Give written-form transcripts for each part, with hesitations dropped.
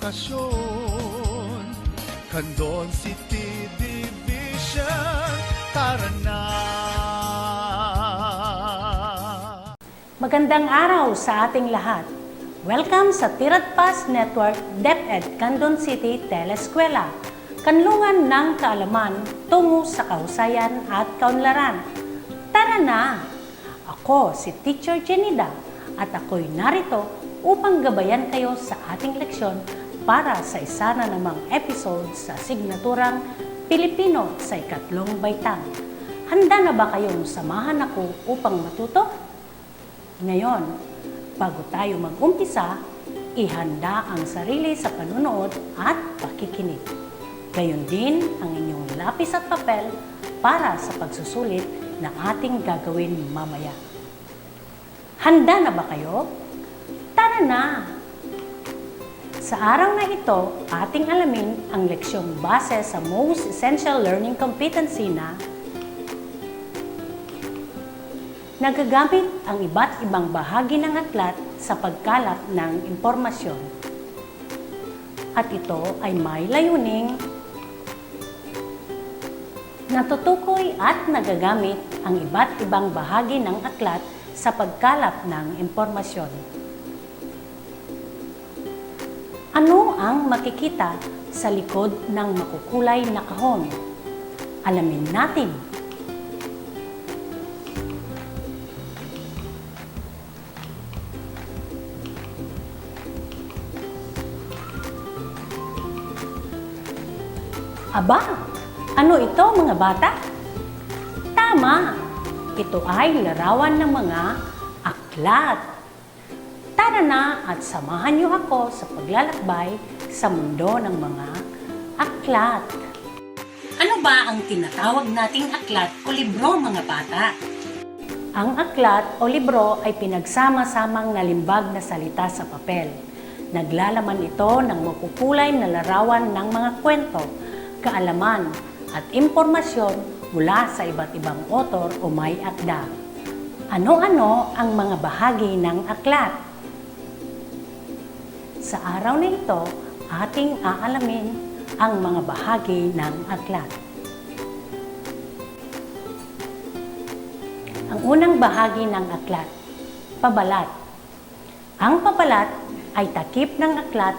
edukasyon. Candon City Division, tara na! Magandang araw sa ating lahat. Welcome sa Tiradpas Network DepEd Candon City Teleskwela, kanlungan ng kaalaman tungo sa kahusayan at kaunlaran. Tara na! Ako si Teacher Jenida at ako'y narito upang gabayan kayo sa ating leksyon para sa isa na namang episode sa signaturang Pilipino sa ikatlong baitang. Handa na ba kayong samahan ako upang matuto? Ngayon, bago tayo mag-umpisa, ihanda ang sarili sa panunood at pakikinig. Gayon din ang inyong lapis at papel para sa pagsusulit na ating gagawin mamaya. Handa na ba kayo? Tara na! Sa araw na ito, ating alamin ang leksyong base sa most essential learning competency na nagagamit ang iba't ibang bahagi ng aklat sa pagkalap ng impormasyon. At ito ay may layuning natutukoy at nagagamit ang iba't ibang bahagi ng aklat sa pagkalap ng impormasyon. Ano ang makikita sa likod ng makukulay na kahon? Alamin natin. Aba, ano ito mga bata? Tama! Ito ay larawan ng mga aklat. Tara na at samahan niyo ako sa paglalakbay sa mundo ng mga aklat. Ano ba ang tinatawag nating aklat o libro mga bata? Ang aklat o libro ay pinagsama-samang nalimbag na salita sa papel. Naglalaman ito ng makukulay na larawan ng mga kwento, kaalaman at impormasyon mula sa iba't ibang author o may akda. Ano-ano ang mga bahagi ng aklat? Sa araw na ito, ating aalamin ang mga bahagi ng aklat. Ang unang bahagi ng aklat, pabalat. Ang pabalat ay takip ng aklat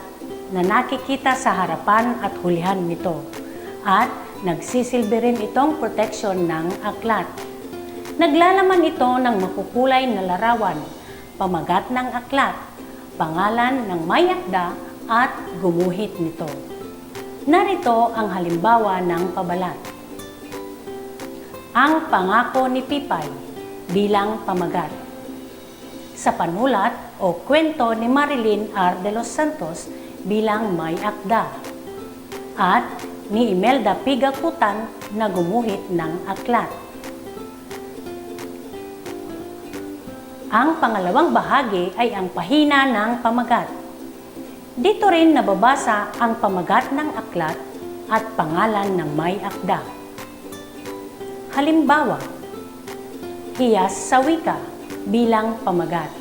na nakikita sa harapan at hulihan nito. At nagsisilbi rin itong proteksyon ng aklat. Naglalaman ito ng makukulay na larawan, pamagat ng aklat, pangalan ng may akda at gumuhit nito. Narito ang halimbawa ng pabalat. Ang pangako ni Pipay bilang pamagat. Sa panulat o kwento ni Marilyn R. de los Santos bilang may akda. At ni Imelda Pigakutan na gumuhit ng aklat. Ang pangalawang bahagi ay ang pahina ng pamagat. Dito rin nababasa ang pamagat ng aklat at pangalan ng may akda. Halimbawa, hiyas sa wika bilang pamagat.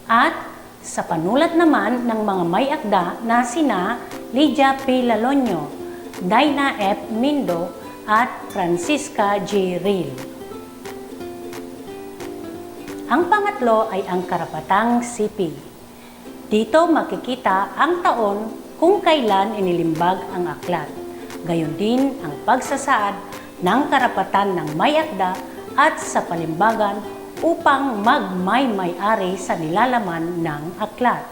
At sa panulat naman ng mga may akda na sina Lydia P. Lalonio, Daina F. Mindo at Francisca G. Ril. Ang pangatlo ay ang karapatang sipi. Dito makikita ang taon kung kailan inilimbag ang aklat. Gayon din ang pagsasaad ng karapatan ng may akda at sa palimbagan upang magmay-may-ari sa nilalaman ng aklat.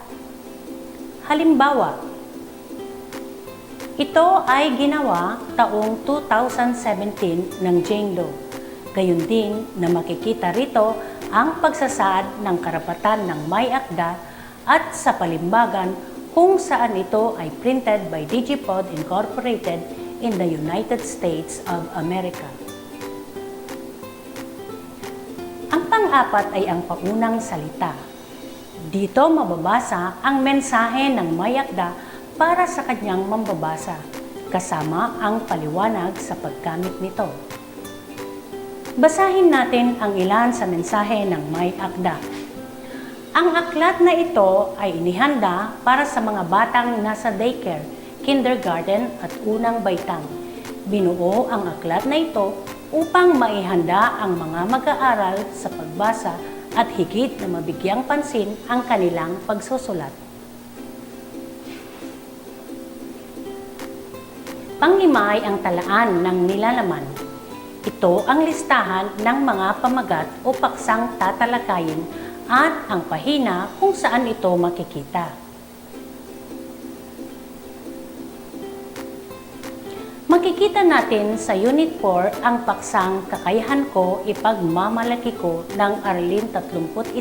Halimbawa, ito ay ginawa taong 2017 ng Jane Doe. Gayon din na makikita rito ang pagsasaad ng karapatan ng may akda at sa palimbagan kung saan ito ay printed by Digipod Incorporated in the United States of America. Ang pang-apat ay ang paunang salita. Dito mababasa ang mensahe ng may akda para sa kanyang mambabasa, kasama ang paliwanag sa paggamit nito. Basahin natin ang ilan sa mensahe ng may akda. Ang aklat na ito ay inihanda para sa mga batang nasa daycare, kindergarten at unang baitang. Binuo ang aklat na ito upang maihanda ang mga mag-aaral sa pagbasa at higit na mabigyang pansin ang kanilang pagsusulat. Panglima ay ang talaan ng nilalaman. Ito ang listahan ng mga pamagat o paksang tatalakayin at ang pahina kung saan ito makikita. Makikita natin sa Unit 4 ang paksang Kakayahan ko, ipagmamalaki ko ng Aralin 31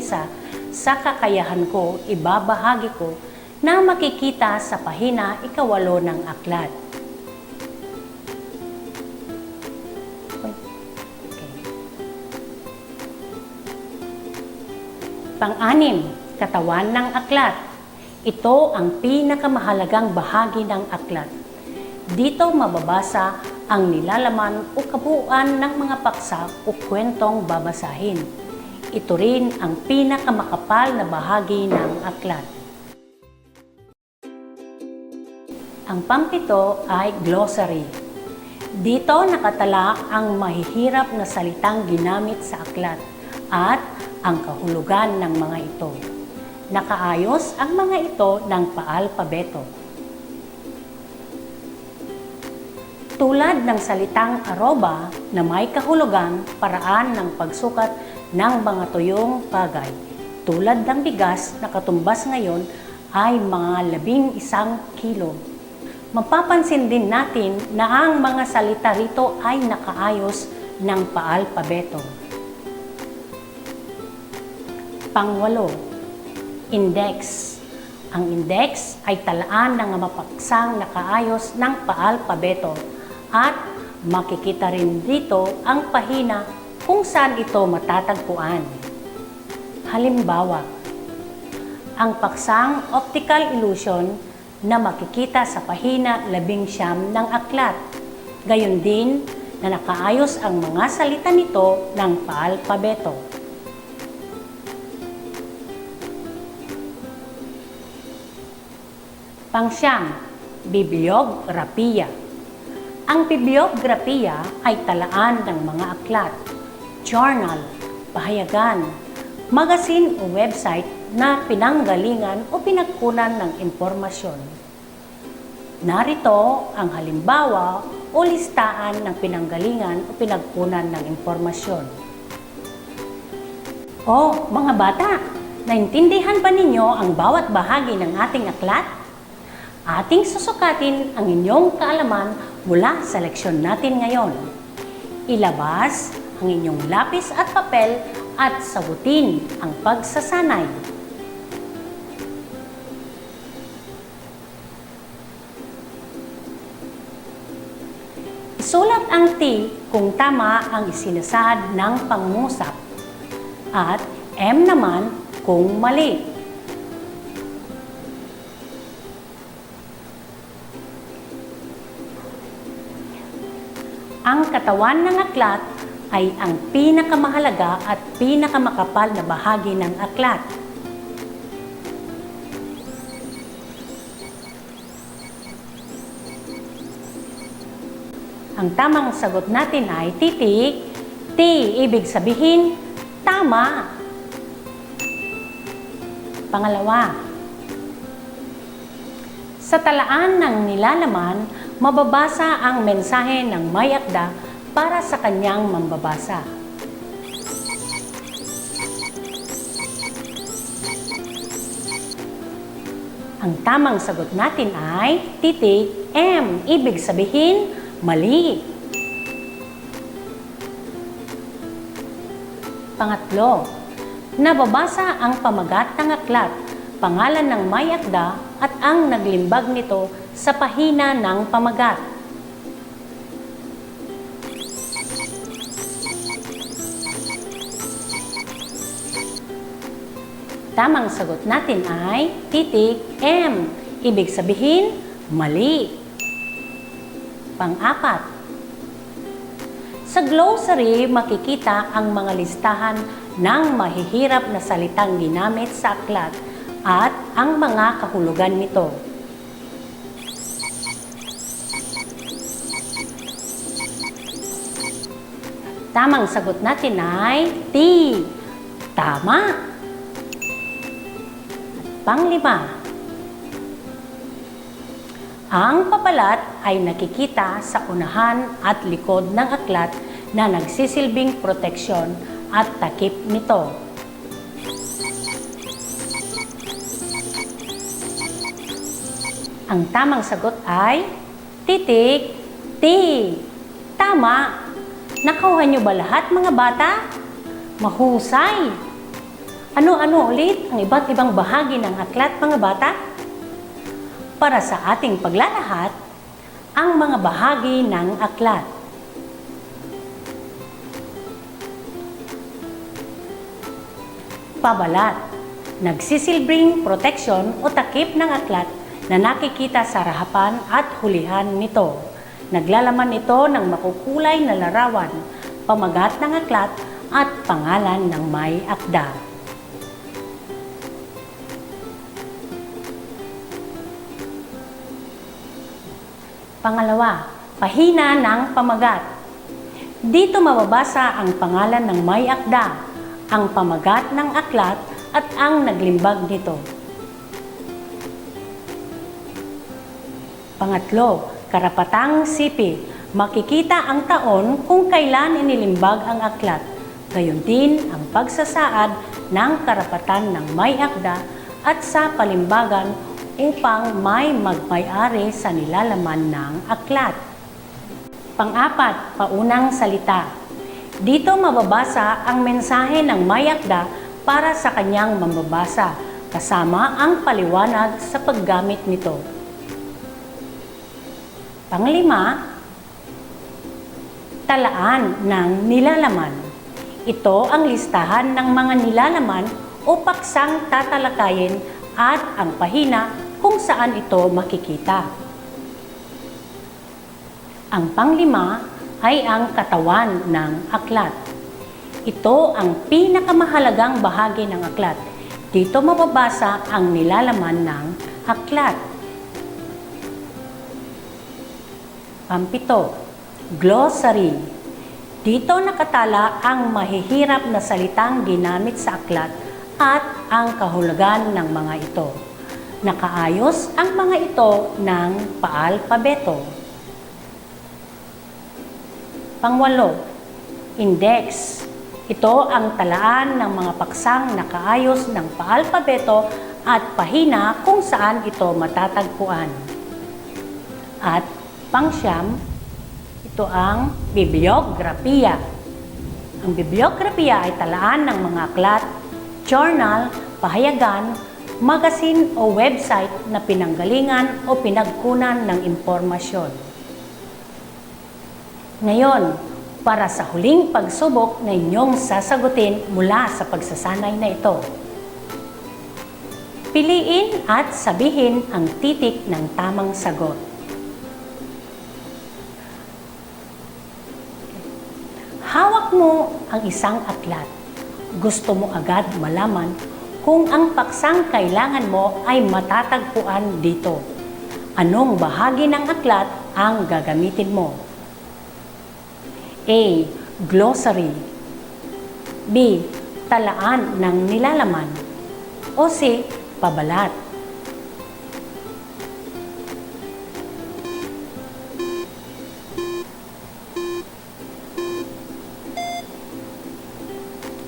sa Kakayahan ko, ibabahagi ko na makikita sa pahina 8 ng aklat. Pang-anim, katawan ng aklat. Ito ang pinakamahalagang bahagi ng aklat. Dito mababasa ang nilalaman o kabuuan ng mga paksa o kwentong babasahin. Ito rin ang pinakamakapal na bahagi ng aklat. Ang pampito ay glossary. Dito nakatala ang mahihirap na salitang ginamit sa aklat at ang kahulugan ng mga ito. Nakaayos ang mga ito ng paalpabeto. Tulad ng salitang aroba na may kahulugan, paraan ng pagsukat ng mga tuyong bagay. Tulad ng bigas na katumbas ngayon ay mga 11 kilo. Mapapansin din natin na ang mga salita rito ay nakaayos ng paalpabeto. Pangwalo, index. Ang index ay talaan ng mapaksang nakaayos ng paalpabeto at makikita rin dito ang pahina kung saan ito matatagpuan. Halimbawa, ang paksang optical illusion na makikita sa pahina 19 ng aklat. Gayon din na nakaayos ang mga salita nito ng paalpabeto. Pangsyam, bibliografiya. Ang bibliografiya ay talaan ng mga aklat, journal, pahayagan, magazine o website na pinanggalingan o pinagkunan ng impormasyon. Narito ang halimbawa o listaan ng pinanggalingan o pinagkunan ng impormasyon. O mga bata, naintindihan ba ninyo ang bawat bahagi ng ating aklat? Ating susukatin ang inyong kaalaman mula sa leksyon natin ngayon. Ilabas ang inyong lapis at papel at sagutin ang pagsasanay. Isulat ang T kung tama ang isinasad ng pangungusap at M naman kung mali. Ang katawan ng aklat ay ang pinakamahalaga at pinakamakapal na bahagi ng aklat. Ang tamang sagot natin ay titik. T, ibig sabihin, tama. Pangalawa, sa talaan ng nilalaman, mababasa ang mensahe ng may akda para sa kanyang mambabasa. Ang tamang sagot natin ay titik M, ibig sabihin, mali. Pangatlo, nababasa ang pamagat ng aklat, pangalan ng may akda at ang naglimbag nito sa pahina ng pamagat. Tamang sagot natin ay titik M, ibig sabihin, mali. Pang-apat, sa glossary makikita ang mga listahan ng mahihirap na salitang ginamit sa aklat at ang mga kahulugan nito. Tamang sagot natin ay T. Tama. At panglima, ang pabalat ay nakikita sa unahan at likod ng aklat na nagsisilbing proteksyon at takip nito. Ang tamang sagot ay titik T. Tama. Nakuha niyo ba lahat, mga bata? Mahusay! Ano-ano ulit ang iba't ibang bahagi ng aklat, mga bata? Para sa ating paglalahat, ang mga bahagi ng aklat. Pabalat, nagsisilbing proteksyon o takip ng aklat na nakikita sa harapan at hulihan nito. Naglalaman ito ng makukulay na larawan, pamagat ng aklat at pangalan ng may akda. Pangalawa, pahina ng pamagat. Dito mababasa ang pangalan ng may akda, ang pamagat ng aklat at ang naglimbag nito. Pangatlo, karapatang sipi. Makikita ang taon kung kailan inilimbag ang aklat. Gayon din ang pagsasaad ng karapatan ng may akda at sa palimbagan upang may magmay-ari sa nilalaman ng aklat. Pang-apat, paunang salita. Dito mababasa ang mensahe ng may akda para sa kanyang mambabasa, kasama ang paliwanag sa paggamit nito. Panglima, talaan ng nilalaman. Ito ang listahan ng mga nilalaman o paksang tatalakayin at ang pahina kung saan ito makikita. Ang panglima ay ang katawan ng aklat. Ito ang pinakamahalagang bahagi ng aklat. Dito mababasa ang nilalaman ng aklat. Pampito, glossary. Dito nakatala ang mahihirap na salitang ginamit sa aklat at ang kahulugan ng mga ito. Nakaayos ang mga ito ng paalpabeto. Pangwalo, index. Ito ang talaan ng mga paksang nakaayos ng paalpabeto at pahina kung saan ito matatagpuan. At pangsyam, ito ang bibliografiya. Ang bibliografiya ay talaan ng mga aklat, journal, pahayagan, magazine o website na pinanggalingan o pinagkunan ng impormasyon. Ngayon, para sa huling pagsubok na inyong sasagutin mula sa pagsasanay na ito, piliin at sabihin ang titik ng tamang sagot. Hawak mo ang isang aklat. Gusto mo agad malaman kung ang paksang kailangan mo ay matatagpuan dito. Anong bahagi ng aklat ang gagamitin mo? A. Glossary. B. Talaan ng nilalaman. O C. Pabalat.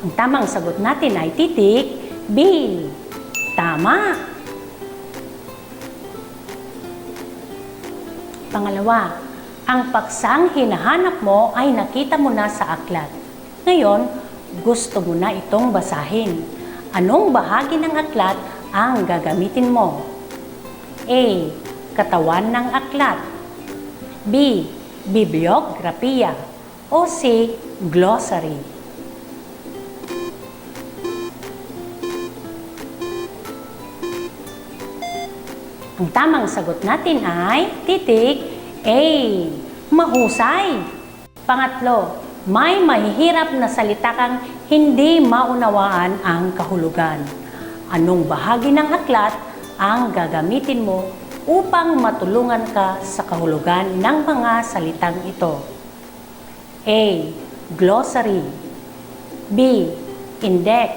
Ang tamang sagot natin ay titik B. Tama. Pangalawa, ang paksang hinahanap mo ay nakita mo na sa aklat. Ngayon, gusto mo na itong basahin. Anong bahagi ng aklat ang gagamitin mo? A. Katawan ng aklat. B. Bibliografiya. O C. Glossary. Ang tamang sagot natin ay titik A. Mahusay. Pangatlo, may mahihirap na salita kang hindi maunawaan ang kahulugan. Anong bahagi ng aklat ang gagamitin mo upang matulungan ka sa kahulugan ng mga salitang ito? A. Glossary. B. Index.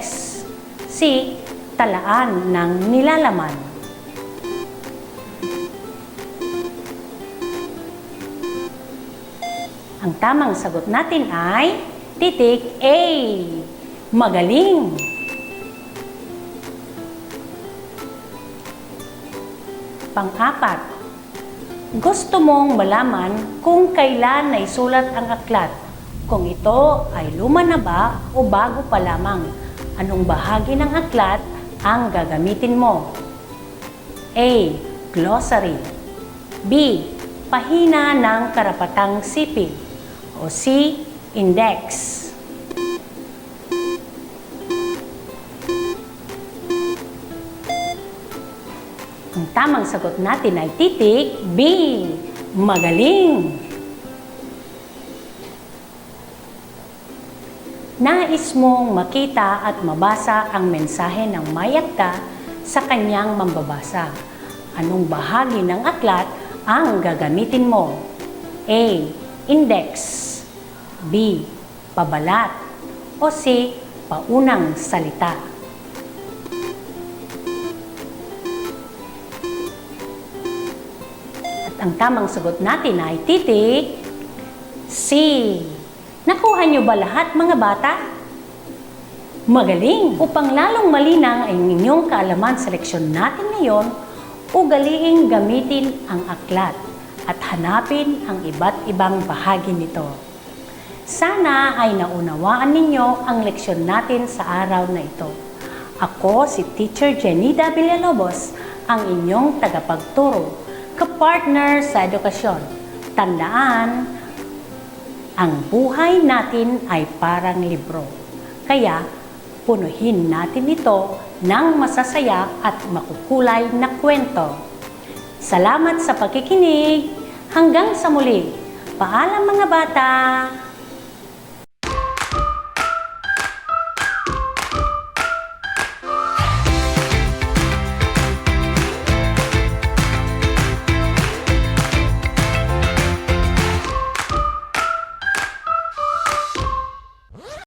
C. Talaan ng nilalaman. Ang tamang sagot natin ay titik A. Magaling. Pang-apat, gusto mong malaman kung kailan naisulat ang aklat. Kung ito ay luma na ba o bago pa lamang, anong bahagi ng aklat ang gagamitin mo? A. Glossary. B. Pahina ng karapatang sipil. O C. Index. Ang tamang sagot natin ay titik B. Magaling. Nais mong makita at mabasa ang mensahe ng may akda sa kanyang mambabasa. Anong bahagi ng aklat ang gagamitin mo? A. Index. B. Pabalat. O C. Paunang salita. At ang tamang sagot natin ay titik C. Nakuha niyo ba lahat, mga bata? Magaling! Upang lalong malinang ang inyong kaalaman sa leksyon natin ngayon, ugaliing gamitin ang aklat at hanapin ang iba't ibang bahagi nito. Sana ay naunawaan ninyo ang leksyon natin sa araw na ito. Ako si Teacher Jenida Villalobos, ang inyong tagapagturo, kapartner sa edukasyon. Tandaan, ang buhay natin ay parang libro. Kaya, punuhin natin ito ng masasaya at makukulay na kwento. Salamat sa pakikinig. Hanggang sa muli. Paalam, mga bata!